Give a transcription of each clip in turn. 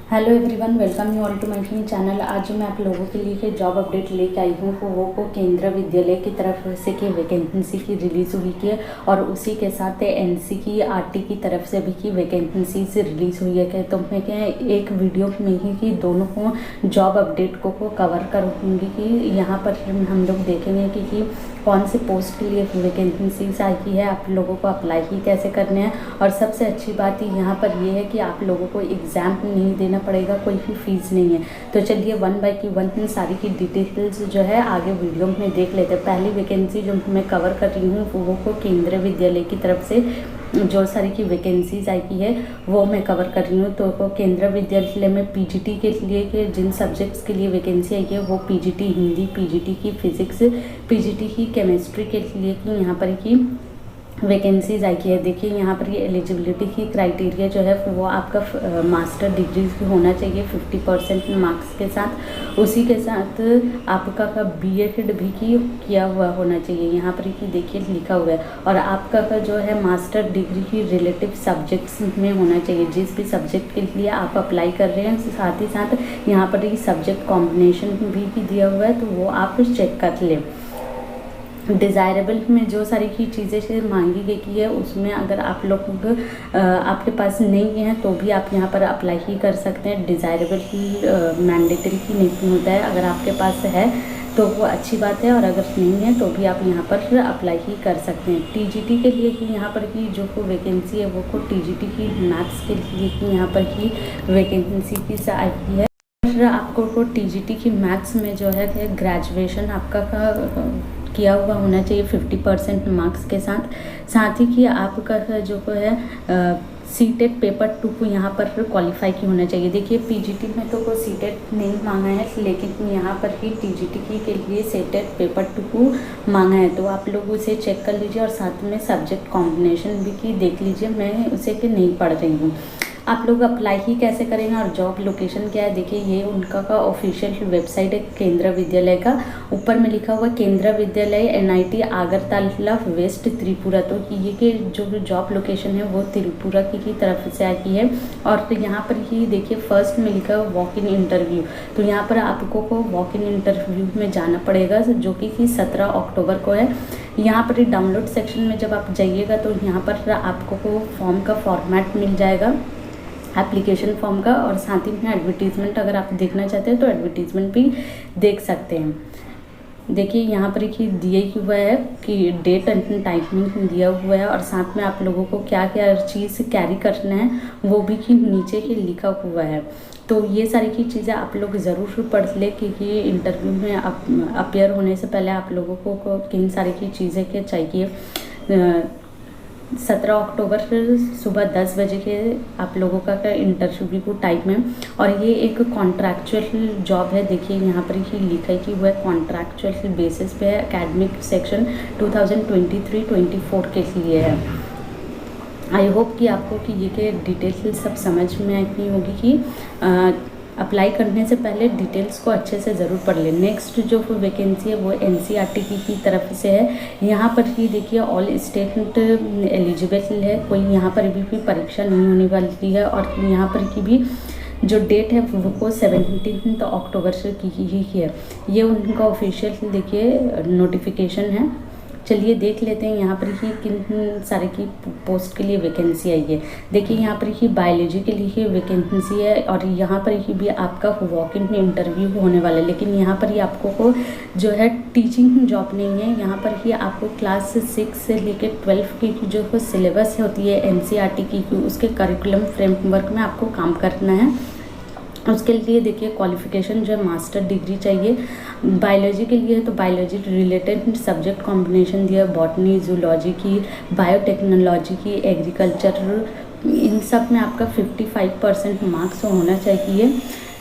Hello everyone, welcome you all to my channel. आज मैं आप लोगों के लिए जॉब अपडेट लेके आई हूँ। वो केंद्रीय विद्यालय की तरफ से की वैकेंसी की रिलीज़ हुई है और उसी के साथ एनसी की आरटी की तरफ से भी की वैकेंसी से रिलीज़ हुई है। तो मैं क्या एक वीडियो में ही कि दोनों को जॉब अपडेट को कवर करूँगी कि यहाँ पर हम लोग देखेंगे कि कौन से पोस्ट के लिए वैकेंसीज आई है, आप लोगों को अप्लाई ही कैसे करने हैं। और सबसे अच्छी बात यहाँ पर ये है कि आप लोगों को एग्ज़ाम नहीं देना पड़ेगा, कोई भी फीस नहीं है। तो चलिए वन बाय वन सारी की डिटेल्स जो है आगे वीडियो में देख लेते हैं। पहली वैकेंसी जो मैं कवर कर रही हूँ वो केंद्रीय विद्यालय की तरफ से जो सारी की वैकेंसीज आई है वो मैं कवर कर रही हूँ। तो केंद्रीय विद्यालय में पीजीटी के लिए के जिन सब्जेक्ट्स के लिए वैकेंसी आई है वो पीजीटी हिंदी, पीजीटी की फिजिक्स, पीजीटी की केमिस्ट्री के लिए की यहाँ पर की वैकेंसीज आई है। देखिए यहाँ पर ये एलिजिबिलिटी की क्राइटेरिया जो है वो आपका मास्टर डिग्री होना चाहिए 50% मार्क्स के साथ। उसी के साथ आपका का बीएड भी किया हुआ होना चाहिए। यहाँ पर कि देखिए लिखा हुआ है। और आपका का जो है मास्टर डिग्री की रिलेटिव सब्जेक्ट्स में होना चाहिए। जिस भी सब्जेक्ट के लिए आप अप्लाई कर रहे हैं साथ ही साथ यहाँ पर ये सब्जेक्ट कॉम्बिनेशन भी दिया हुआ है, तो वो आप चेक कर लें। डिज़ायरेबल में जो सारी की चीज़ें से मांगी गई की है उसमें अगर आप लोग आपके पास नहीं है तो भी आप यहाँ पर अप्लाई ही कर सकते हैं। डिज़ायरेबल ही मैंडेटरी ही नहीं होता है। अगर आपके पास है तो वो अच्छी बात है और अगर नहीं है तो भी आप यहाँ पर अप्लाई ही कर सकते हैं। टीजीटी के लिए ही यहाँ पर की जो वैकेंसी है वो टीजीटी की मैथ्स के लिए ही यहाँ पर की वैकेंसी की आई है। आपको टीजीटी की मैथ्स में जो है ग्रेजुएशन आपका किया हुआ होना चाहिए 50% मार्क्स के साथ ही कि आपका जो है सीटेट पेपर 2 को यहाँ पर क्वालिफाई की होना चाहिए। देखिए पीजीटी में तो सीटेट नहीं मांगा है, लेकिन यहाँ पर ही टीजीटी की के लिए सीटेट पेपर 2 को मांगा है। तो आप लोग उसे चेक कर लीजिए और साथ में सब्जेक्ट कॉम्बिनेशन भी की देख लीजिए। मैं उसे कि नहीं पढ़ रही हूँ। आप लोग अप्लाई ही कैसे करेंगे और जॉब लोकेशन क्या है, देखिए ये उनका का ऑफिशियल वेबसाइट है केंद्रीय विद्यालय का। ऊपर में लिखा हुआ केंद्रीय विद्यालय एनआईटी आगरतला वेस्ट त्रिपुरा। तो ये के जो जॉब लोकेशन है वो त्रिपुरा की तरफ से आई है। और यहाँ पर ही देखिए फर्स्ट में लिखा हुआ वॉक इन इंटरव्यू। तो यहाँ पर आपको को वॉक इन इंटरव्यू में जाना पड़ेगा जो कि 17 अक्टूबर को है। यहाँ पर डाउनलोड सेक्शन में जब आप जाइएगा तो यहाँ पर आपको को फॉर्म का फॉर्मेट मिल जाएगा, एप्लीकेशन फॉर्म का। और साथ ही में एडवर्टीज़मेंट अगर आप देखना चाहते हैं तो एडवर्टीज़मेंट भी देख सकते हैं। देखिए यहाँ पर ही दिया हुआ है कि डेट एंड टाइमिंग दिया हुआ है और साथ में आप लोगों को क्या क्या चीज़ कैरी करना है वो भी कि नीचे ही लिखा हुआ है। तो ये सारी की चीज़ें आप लोग ज़रूर पढ़ लें क्योंकि इंटरव्यू में अपियर होने से पहले आप लोगों को किन सारी की चीज़ें के चाहिए। 17 अक्टूबर सुबह 10 बजे के आप लोगों का इंटरव्यू को टाइम है। और ये एक कॉन्ट्रैक्चुअल जॉब है। देखिए यहाँ पर ही लिखा है कि वह कॉन्ट्रैक्चुअल बेसिस पे है। एकेडमिक सेक्शन 2023-24 के लिए है। आई होप कि आपको कि ये के डिटेल्स सब समझ में आई होगी कि अप्लाई करने से पहले डिटेल्स को अच्छे से ज़रूर पढ़ लें। नेक्स्ट जो वैकेंसी है वो एनसीईआरटी की तरफ से है। यहाँ पर ही देखिए ऑल स्टेट एलिजिबल है, कोई यहाँ पर भी परीक्षा नहीं होने वाली है। और यहाँ पर की भी जो डेट है वो 17 अक्टूबर से की ही है। ये उनका ऑफिशियल देखिए नोटिफिकेशन है। चलिए देख लेते हैं यहाँ पर ही किन सारे की पोस्ट के लिए वैकेंसी आई है। देखिए यहाँ पर ही बायोलॉजी के लिए वैकेंसी है और यहाँ पर ही भी आपका वॉक इन इंटरव्यू होने वाला है। लेकिन यहाँ पर ही आपको को जो है टीचिंग जॉब नहीं है। यहाँ पर ही आपको क्लास 6 से लेकर 12 की जो सिलेबस होती है एनसीईआरटी की उसके करिकुलम फ्रेमवर्क में आपको काम करना है। उसके लिए देखिए क्वालिफिकेशन जो है मास्टर डिग्री चाहिए। बायोलॉजी के लिए तो बायोलॉजी रिलेटेड सब्जेक्ट कॉम्बिनेशन दिया, बॉटनी, जूलॉजी की, बायोटेक्नोलॉजी की, एग्रीकल्चर, इन सब में आपका 55% मार्क्स होना चाहिए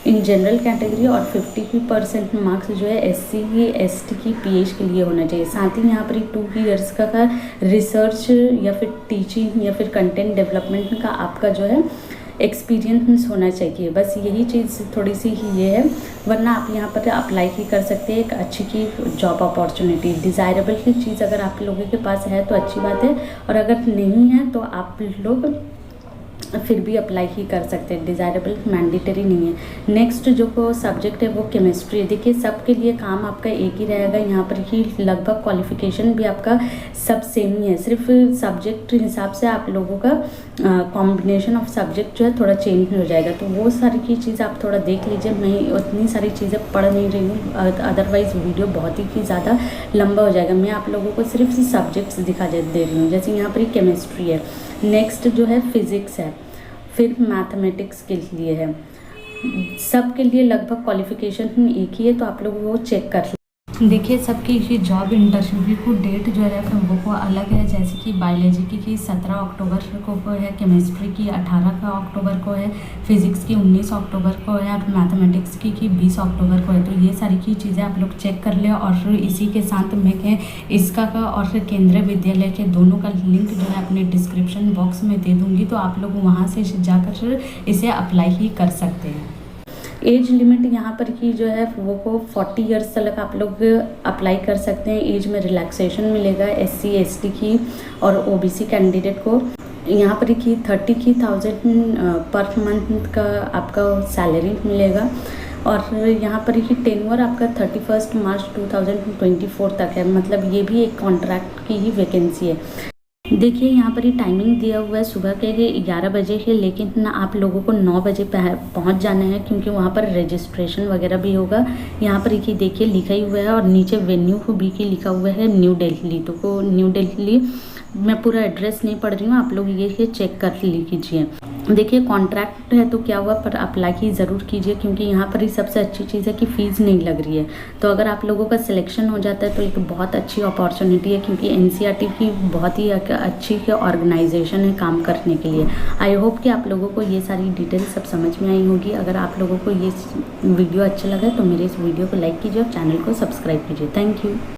इन जनरल कैटेगरी। और 50% मार्क्स जो है SC की ST की PH के लिए होना चाहिए। साथ ही यहाँ पर 2 ईयर्स का रिसर्च या फिर टीचिंग या फिर कंटेंट डेवलपमेंट का आपका जो है एक्सपीरियंस होना चाहिए। बस यही चीज़ थोड़ी सी ही ये है, वरना आप यहाँ पर अप्लाई ही कर सकते हैं। एक अच्छी की जॉब अपॉर्चुनिटी डिज़ायरेबल की चीज़ अगर आप लोगों के पास है तो अच्छी बात है, और अगर नहीं है तो आप लोग फिर भी अप्लाई ही कर सकते हैं, डिज़ायरेबल मैंडेटरी नहीं है। नेक्स्ट जो सब्जेक्ट है वो केमिस्ट्री है। देखिए सबके लिए काम आपका एक ही रहेगा, यहाँ पर ही लगभग क्वालिफिकेशन भी आपका सब सेम ही है, सिर्फ सब्जेक्ट हिसाब से आप लोगों का कॉम्बिनेशन ऑफ सब्जेक्ट जो है थोड़ा चेंज हो जाएगा। तो वो सारी की चीज़ आप थोड़ा देख लीजिए, मैं उतनी सारी चीज़ें पढ़ नहीं रही हूँ, अदरवाइज़ वीडियो बहुत ही ज़्यादा लंबा हो जाएगा। मैं आप लोगों को सिर्फ सब्जेक्ट्स दिखा दे रही हूँ, जैसे यहाँ पर ही केमिस्ट्री है, नेक्स्ट जो है फिज़िक्स है, फिर मैथमेटिक्स के लिए है। सब के लिए लगभग क्वालिफिकेशन एक ही है, तो आप लोग वो चेक कर देखिए सबकी ये जॉब इंटरव्यू को डेट जो है वो अलग है, जैसे कि बायोलॉजी की 17 अक्टूबर को है, केमिस्ट्री की 18 अक्टूबर को है, फिजिक्स की 19 अक्टूबर को है और मैथमेटिक्स की 20 अक्टूबर को है। तो ये सारी की चीज़ें आप लोग चेक कर लें। और इसी के साथ मैं इसका का और केंद्रीय विद्यालय के दोनों का लिंक जो है अपने डिस्क्रिप्शन बॉक्स में दे दूँगी, तो आप लोग वहाँ से जाकर इसे अप्लाई ही कर सकते हैं। एज लिमिट यहाँ पर की जो है वो को 40 ईयर्स तक आप लोग अप्लाई कर सकते हैं। एज में रिलैक्सेशन मिलेगा SC ST की और OBC कैंडिडेट को। यहाँ पर की 30,000 पर मंथ का आपका सैलरी मिलेगा और यहाँ पर ही टेन्योर आपका 31 मार्च 2024 तक है, मतलब ये भी एक कॉन्ट्रैक्ट की ही वैकेंसी है। देखिए यहाँ पर ही टाइमिंग दिया हुआ है सुबह के 11 बजे है, लेकिन ना आप लोगों को 9 बजे पहुँच जाना है, क्योंकि वहाँ पर रजिस्ट्रेशन वगैरह भी होगा। यहाँ पर ही देखिए लिखा ही हुआ है और नीचे वेन्यू भी की लिखा हुआ है न्यू दिल्ली। तो न्यू दिल्ली, मैं पूरा एड्रेस नहीं पढ़ रही हूँ, आप लोग ये चेक कर लीजिए। देखिए कॉन्ट्रैक्ट है तो क्या हुआ, पर अप्लाई ही ज़रूर कीजिए, क्योंकि यहाँ पर ही सबसे अच्छी चीज़ है कि फ़ीस नहीं लग रही है। तो अगर आप लोगों का सिलेक्शन हो जाता है तो एक बहुत अच्छी अपॉर्चुनिटी है, क्योंकि NCERT की बहुत ही अच्छी ऑर्गेनाइजेशन है काम करने के लिए। आई होप कि आप लोगों को ये सारी डिटेल्स सब समझ में आई होगी। अगर आप लोगों को ये वीडियो अच्छा लगा तो मेरे इस वीडियो को लाइक कीजिए और चैनल को सब्सक्राइब कीजिए। Thank you.